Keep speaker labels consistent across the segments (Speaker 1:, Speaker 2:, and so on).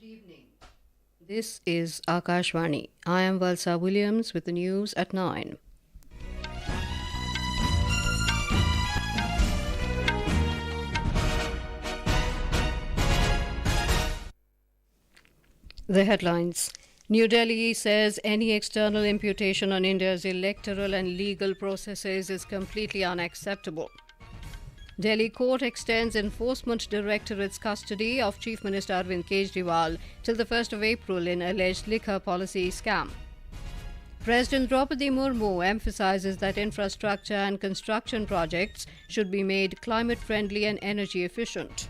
Speaker 1: evening. This is Akashvani. I am Valsa Williams with the news at 9. The headlines. New Delhi says any external imputation on India's electoral and legal processes is completely unacceptable. Delhi court extends Enforcement Directorate's custody of Chief Minister Arvind Kejriwal till the 1st of April in alleged liquor policy scam. President Droupadi Murmu emphasizes that infrastructure and construction projects should be made climate-friendly and energy efficient.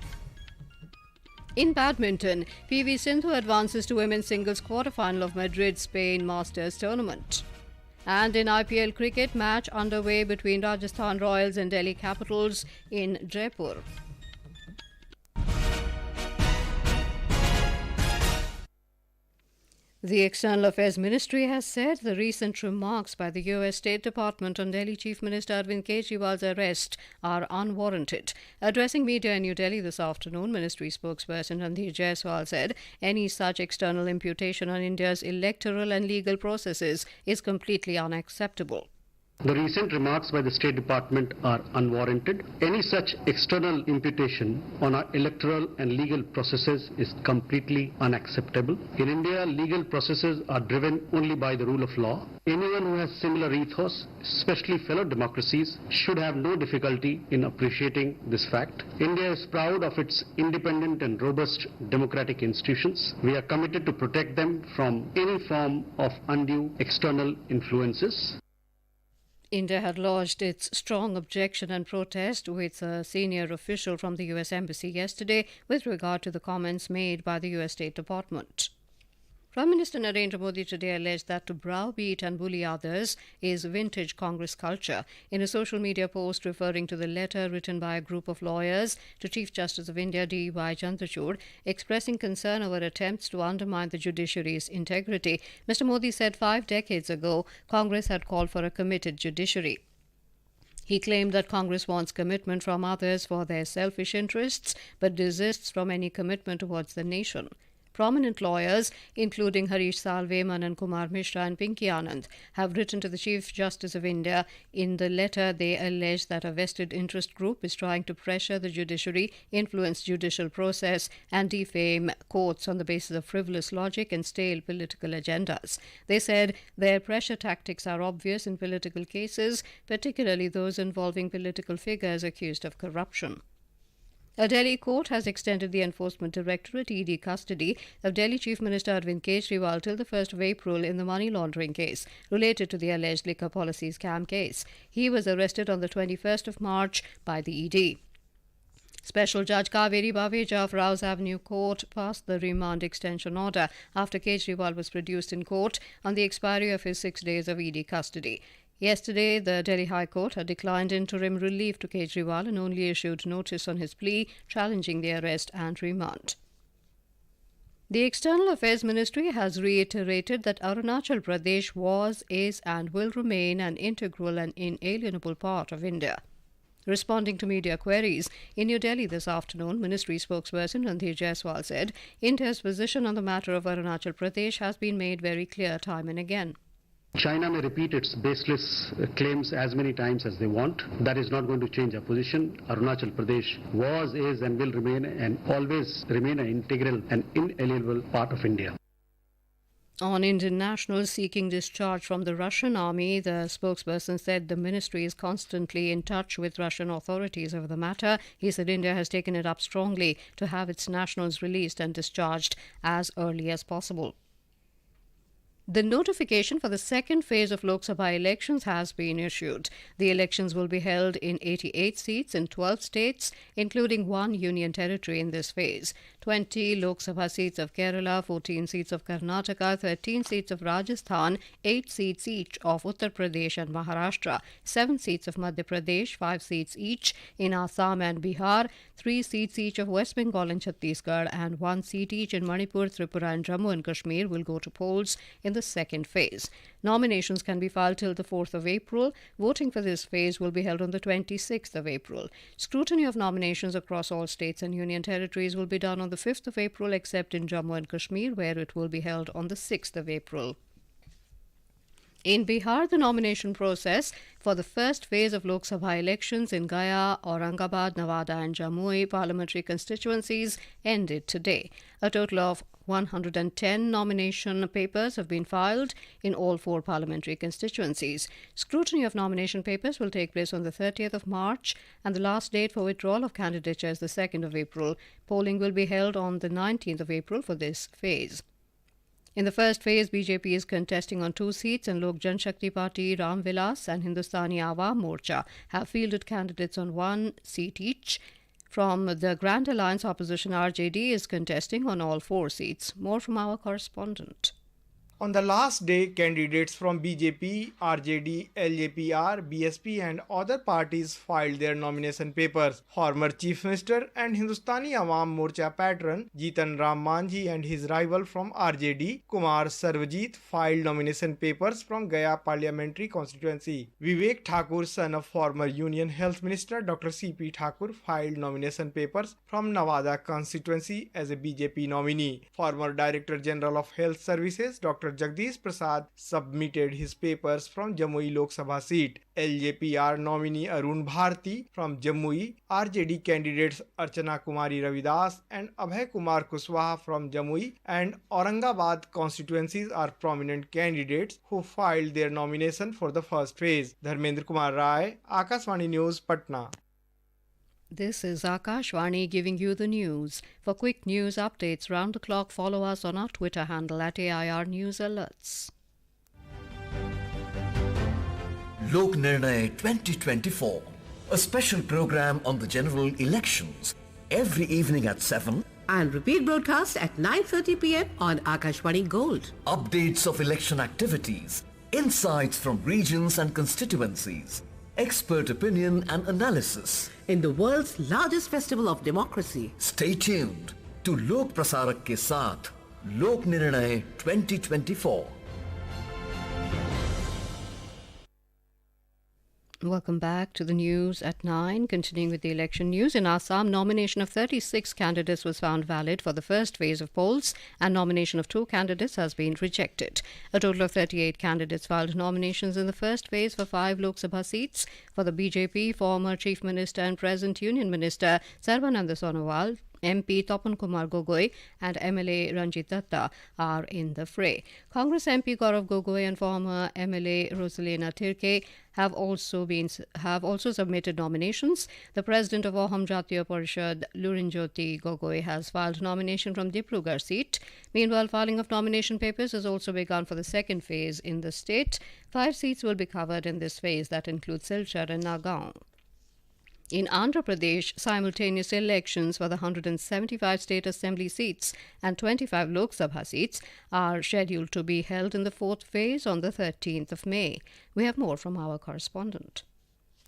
Speaker 1: In badminton, Sindhu advances to women's singles quarterfinal of Madrid Spain Masters tournament. And in IPL Cricket, match underway between Rajasthan Royals and Delhi Capitals in Jaipur. The External Affairs Ministry has said the recent remarks by the US State Department on Delhi Chief Minister Arvind Kejriwal's arrest are unwarranted. Addressing media in New Delhi this afternoon, Ministry spokesperson Ranveer Jaiswal said any such external imputation on India's electoral and legal processes is completely unacceptable.
Speaker 2: The recent remarks by the State Department are unwarranted. Any such external imputation on our electoral and legal processes is completely unacceptable. In India, legal processes are driven only by the rule of law. Anyone who has similar ethos, especially fellow democracies, should have no difficulty in appreciating this fact. India is proud of its independent and robust democratic institutions. We are committed to protect them from any form of undue external influences.
Speaker 1: India had lodged its strong objection and protest with a senior official from the US Embassy yesterday with regard to the comments made by the US State Department. Prime Minister Narendra Modi today alleged that to browbeat and bully others is vintage Congress culture. In a social media post referring to the letter written by a group of lawyers to Chief Justice of India D.Y. Chandrachud expressing concern over attempts to undermine the judiciary's integrity, Mr. Modi said 5 decades ago Congress had called for a committed judiciary. He claimed that Congress wants commitment from others for their selfish interests but desists from any commitment towards the nation. Prominent lawyers, including Harish Salve, Manan Kumar Mishra and Pinky Anand, have written to the Chief Justice of India. In the letter, they allege that a vested interest group is trying to pressure the judiciary, influence judicial process and defame courts on the basis of frivolous logic and stale political agendas. They said their pressure tactics are obvious in political cases, particularly those involving political figures accused of corruption. A Delhi court has extended the Enforcement Directorate ED custody of Delhi Chief Minister Arvind Kejriwal till the 1st of April in the money laundering case related to the alleged liquor policy scam case. He was arrested on the 21st of March by the ED. Special Judge Kaveri Baveja of Rouse Avenue Court passed the remand extension order after Kejriwal was produced in court on the expiry of his 6 days of ED custody. Yesterday, the Delhi High Court had declined interim relief to Kejriwal and only issued notice on his plea challenging the arrest and remand. The External Affairs Ministry has reiterated that Arunachal Pradesh was, is and will remain an integral and inalienable part of India. Responding to media queries in New Delhi this afternoon, Ministry spokesperson Ranveer Jaiswal said India's position on the matter of Arunachal Pradesh has been made very clear time and again.
Speaker 2: China may repeat its baseless claims as many times as they want. That is not going to change our position. Arunachal Pradesh was, is and will remain and always remain an integral and inalienable part of India.
Speaker 1: On Indian nationals seeking discharge from the Russian army, the spokesperson said the ministry is constantly in touch with Russian authorities over the matter. He said India has taken it up strongly to have its nationals released and discharged as early as possible. The notification for the second phase of Lok Sabha elections has been issued. The elections will be held in 88 seats in 12 states, including 1 union territory in this phase. 20 Lok Sabha seats of Kerala, 14 seats of Karnataka, 13 seats of Rajasthan, 8 seats each of Uttar Pradesh and Maharashtra, 7 seats of Madhya Pradesh, 5 seats each in Assam and Bihar, 3 seats each of West Bengal and Chhattisgarh, and 1 seat each in Manipur, Tripura and Jammu and Kashmir will go to polls in in the second phase. Nominations can be filed till the 4th of April. Voting for this phase will be held on the 26th of April. Scrutiny of nominations across all states and union territories will be done on the 5th of April, except in Jammu and Kashmir, where it will be held on the 6th of April. In Bihar, the nomination process for the first phase of Lok Sabha elections in Gaya, Aurangabad, Nawada and Jamui parliamentary constituencies ended today. A total of 110 nomination papers have been filed in all 4 parliamentary constituencies. Scrutiny of nomination papers will take place on the 30th of March, and the last date for withdrawal of candidature is the 2nd of April. Polling will be held on the 19th of April for this phase. In the first phase, BJP is contesting on 2 seats, and Lok Janshakti Party, Ram Vilas and Hindustani Awam Morcha have fielded candidates on 1 seat each. From the Grand Alliance opposition, RJD is contesting on all 4 seats. More from our correspondent.
Speaker 3: On the last day, candidates from BJP, RJD, LJPR, BSP and other parties filed their nomination papers. Former Chief Minister and Hindustani Awam Morcha patron Jitan Ram Manjhi and his rival from RJD, Kumar Sarvajit, filed nomination papers from Gaya parliamentary constituency. Vivek Thakur, son of former Union Health Minister Dr. C.P. Thakur, filed nomination papers from Nawada constituency as a BJP nominee. Former Director General of Health Services Dr. Jagdish Prasad submitted his papers from Jamui Lok Sabha seat. LJPR nominee Arun Bharti from Jamui, RJD candidates Archana Kumari Ravidas and Abhay Kumar Kushwaha from Jamui and Aurangabad constituencies are prominent candidates who filed their nomination for the first phase. Dharmendra Kumar Rai, Akashvani News, Patna.
Speaker 1: This is Akashvani giving you the news. For quick news updates round the clock, follow us on our Twitter handle at AIR News Alerts.
Speaker 4: Lok Nirnay 2024, a special program on the general elections, every evening at 7
Speaker 5: and repeat broadcast at 9:30 p.m. on Akashvani Gold.
Speaker 4: Updates of election activities, insights from regions and constituencies, expert opinion and analysis.
Speaker 5: In the world's largest festival of democracy.
Speaker 4: Stay tuned to Lok Prasarak ke saath, Lok Nirnay 2024.
Speaker 1: Welcome back to the news at 9. Continuing with the election news, in Assam, nomination of 36 candidates was found valid for the first phase of polls, and nomination of 2 candidates has been rejected. A total of 38 candidates filed nominations in the first phase for 5 Lok Sabha seats. For the BJP, former Chief Minister and present Union Minister Sarbananda Sonowal, MP Tapan Kumar Gogoi and MLA Ranjit Datta are in the fray. Congress MP Gaurav Gogoi and former MLA Rosalina Tirke have also submitted nominations. The president of Ahom Jatiya Parishad, Lurinjyoti Gogoi, has filed nomination from Dibrugarh seat. Meanwhile, filing of nomination papers has also begun for the second phase in the state. 5 seats will be covered in this phase, that includes Silchar and Nagaon. In Andhra Pradesh, simultaneous elections for the 175 state assembly seats and 25 Lok Sabha seats are scheduled to be held in the 4th phase on the 13th of May. We have more from our correspondent.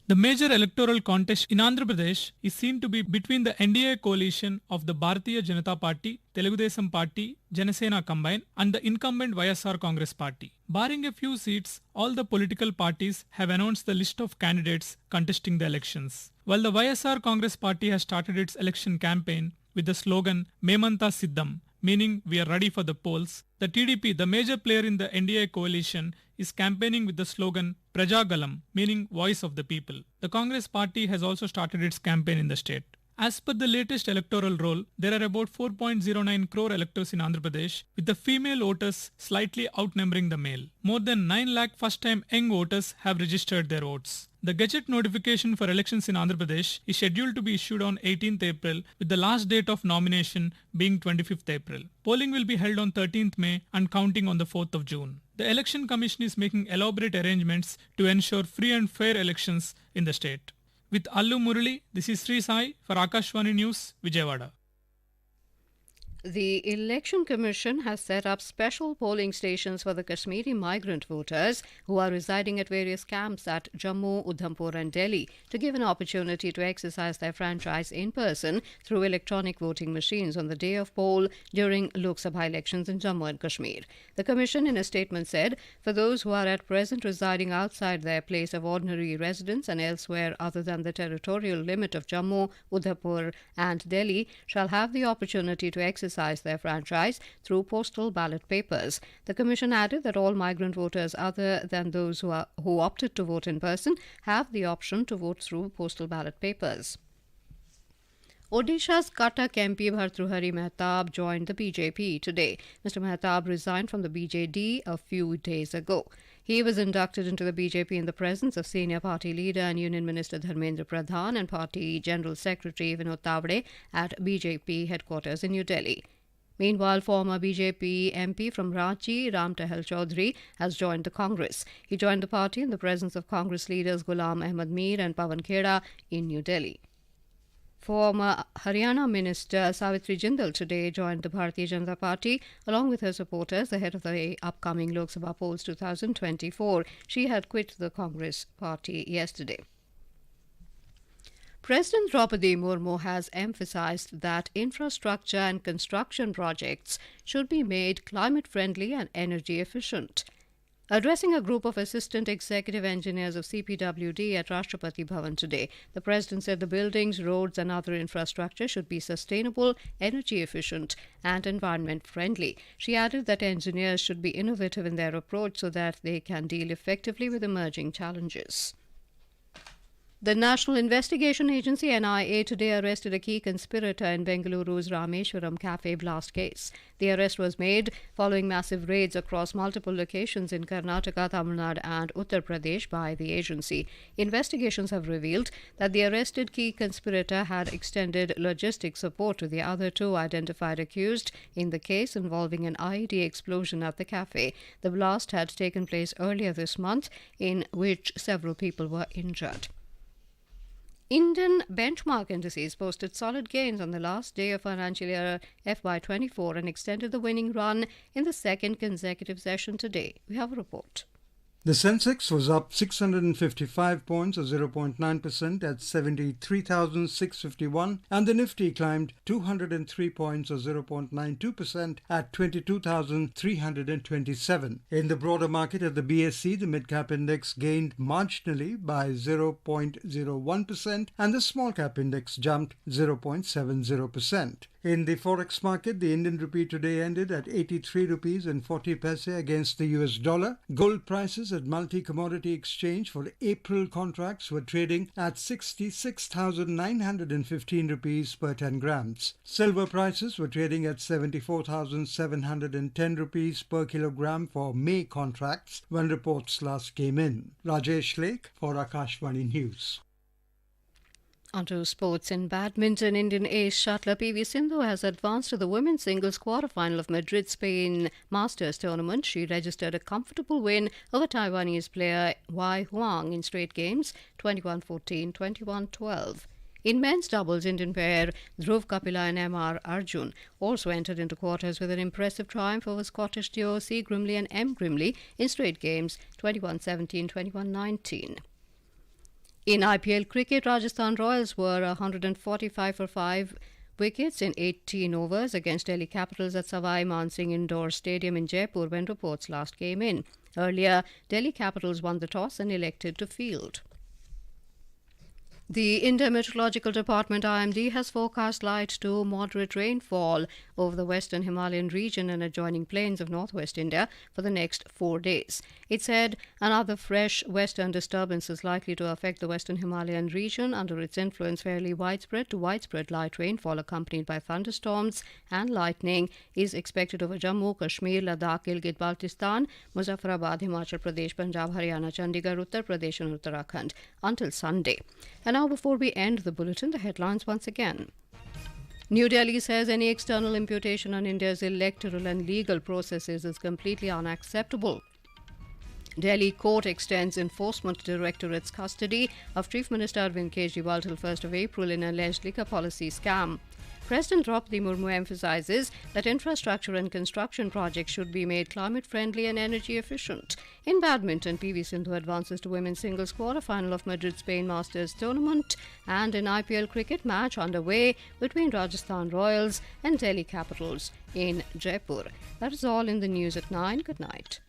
Speaker 6: The major electoral contest in Andhra Pradesh is seen to be between the NDA coalition of the Bharatiya Janata Party, Telugu Desam Party, Janasena combined and the incumbent YSR Congress Party. Barring a few seats, all the political parties have announced the list of candidates contesting the elections. While the YSR Congress Party has started its election campaign with the slogan Memanta Siddham, meaning we are ready for the polls, the TDP, the major player in the NDA coalition, is campaigning with the slogan Prajagalam, meaning voice of the people. The Congress Party has also started its campaign in the state. As per the latest electoral roll, there are about 4.09 crore electors in Andhra Pradesh, with the female voters slightly outnumbering the male. More than 9 lakh first-time young voters have registered their votes. The Gazette notification for elections in Andhra Pradesh is scheduled to be issued on 18th April, with the last date of nomination being 25th April. Polling will be held on 13th May and counting on the 4th of June. The Election Commission is making elaborate arrangements to ensure free and fair elections in the state. With Allu Murali, this is Sri Sai for Akashvani News, Vijayawada.
Speaker 1: The Election Commission has set up special polling stations for the Kashmiri migrant voters who are residing at various camps at Jammu, Udhampur and Delhi to give an opportunity to exercise their franchise in person through electronic voting machines on the day of poll during Lok Sabha elections in Jammu and Kashmir. The Commission in a statement said, for those who are at present residing outside their place of ordinary residence and elsewhere other than the territorial limit of Jammu, Udhampur and Delhi shall have the opportunity to exercise their franchise through postal ballot papers. The Commission added that all migrant voters other than those who opted to vote in person have the option to vote through postal ballot papers. Odisha's Cuttack MP Bhartruhari Mehtab joined the BJP today. Mr. Mehtab resigned from the BJD a few days ago. He was inducted into the BJP in the presence of senior party leader and Union Minister Dharmendra Pradhan and Party General Secretary Vinod Tavade at BJP headquarters in New Delhi. Meanwhile, former BJP MP from Ranchi, Ram Tahal Chaudhary, has joined the Congress. He joined the party in the presence of Congress leaders Ghulam Ahmad Mir and Pawan Kheda in New Delhi. Former Haryana Minister Savitri Jindal today joined the Bharatiya Janata Party along with her supporters ahead of the upcoming Lok Sabha polls 2024. She had quit the Congress party yesterday. President Droupadi Murmu has emphasized that infrastructure and construction projects should be made climate-friendly and energy efficient. Addressing a group of assistant executive engineers of CPWD at Rashtrapati Bhavan today, the President said the buildings, roads and other infrastructure should be sustainable, energy efficient and environment friendly. She added that engineers should be innovative in their approach so that they can deal effectively with emerging challenges. The National Investigation Agency NIA today arrested a key conspirator in Bengaluru's Rameshwaram cafe blast case. The arrest was made following massive raids across multiple locations in Karnataka, Tamil Nadu and Uttar Pradesh by the agency. Investigations have revealed that the arrested key conspirator had extended logistic support to the other two identified accused in the case involving an IED explosion at the cafe. The blast had taken place earlier this month, in which several people were injured. Indian benchmark indices posted solid gains on the last day of financial year FY24 and extended the winning run in the second consecutive session today. We have a report.
Speaker 7: The Sensex was up 655 points or 0.9% at 73,651 and the Nifty climbed 203 points or 0.92% at 22,327. In the broader market at the BSE, the mid-cap index gained marginally by 0.01% and the small-cap index jumped 0.70%. In the forex market, the Indian rupee today ended at 83 rupees and 40 paise against the US dollar. Gold prices at multi-commodity exchange for April contracts were trading at 66,915 rupees per 10 grams. Silver prices were trading at 74,710 rupees per kilogram for May contracts when reports last came in. Rajesh Lake for Akashvani News.
Speaker 1: Onto sports in badminton. Indian ace shuttler PV Sindhu has advanced to the women's singles quarterfinal of Madrid Spain Masters tournament. She registered a comfortable win over Taiwanese player Wei Huang in straight games 21-14, 21-12. In men's doubles, Indian pair Dhruv Kapila and M.R. Arjun also entered into quarters with an impressive triumph over Scottish duo C. Grimley and M. Grimley in straight games 21-17, 21-19. In IPL Cricket, Rajasthan Royals were 145 for 5 wickets in 18 overs against Delhi Capitals at Savai Mansingh Indoor Stadium in Jaipur when reports last came in. Earlier, Delhi Capitals won the toss and elected to field. The India Meteorological Department IMD has forecast light to moderate rainfall over the western Himalayan region and adjoining plains of northwest India for the next 4 days. It said another fresh western disturbance is likely to affect the western Himalayan region. Under its influence, fairly widespread to widespread light rainfall accompanied by thunderstorms and lightning is expected over Jammu, Kashmir, Ladakh, Gilgit-Baltistan, Muzaffarabad, Himachal Pradesh, Punjab, Haryana, Chandigarh, Uttar Pradesh and Uttarakhand until Sunday. And now, before we end the bulletin, the headlines once again. New Delhi says any external imputation on India's electoral and legal processes is completely unacceptable. Delhi court extends Enforcement Directorate's custody of Chief Minister Arvind Kejriwal till 1st of April in alleged liquor policy scam. President Droupadi Murmu emphasizes that infrastructure and construction projects should be made climate-friendly and energy efficient. In badminton, PV Sindhu advances to women's singles quarterfinal of Madrid Spain Masters tournament, and in IPL Cricket, match underway between Rajasthan Royals and Delhi Capitals in Jaipur. That is all in the news at 9. Good night.